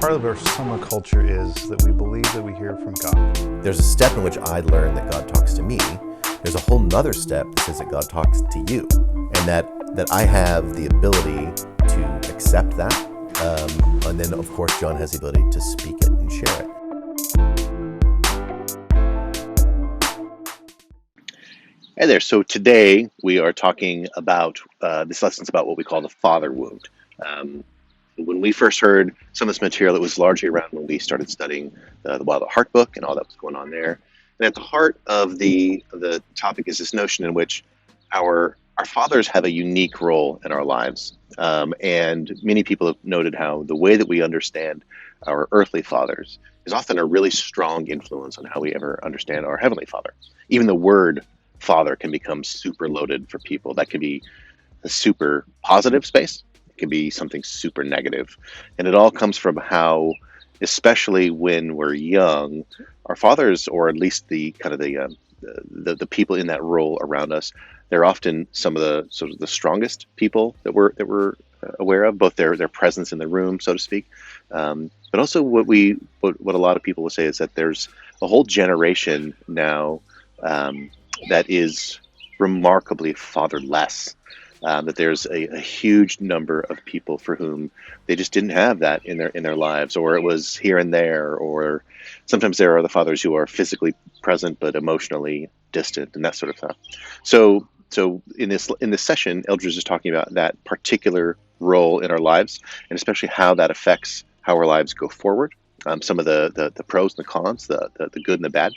Part of our summer culture is that we believe that we hear from God. There's a step in which I learn that God talks to me. There's a whole nother step that says that God talks to you, and that I have the ability to accept that. And then, of course, John has the ability to speak it and share it. Hey there. So today we are talking about, this lesson's about what we call the father wound. When we first heard some of this material, it was largely around when we started studying the Wild at Heart book and all that was going on there. And at the heart of the topic is this notion in which our fathers have a unique role in our lives. And many people have noted how the way that we understand our earthly fathers is often a really strong influence on how we ever understand our heavenly Father. Even the word father can become super loaded for people. That can be a super positive space. It can be something super negative. And it all comes from how, especially when we're young, our fathers, or at least the people in that role around us, they're often some of the sort of the strongest people that we're aware of, both their presence in the room, so to speak. But also what a lot of people will say is that there's a whole generation now that is remarkably fatherless. That there's a huge number of people for whom they just didn't have that in their lives, or it was here and there, or sometimes there are the fathers who are physically present but emotionally distant and that sort of stuff. So in this session, Eldridge is talking about that particular role in our lives, and especially how that affects how our lives go forward. Some of the pros and the cons, the good and the bad.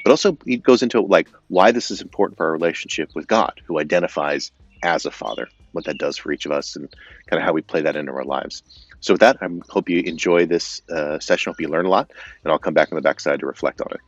But also he goes into like why this is important for our relationship with God, who identifies as a father, what that does for each of us, and kind of how we play that into our lives. So with that, I hope you enjoy this session. Hope you learn a lot, and I'll come back on the backside to reflect on it.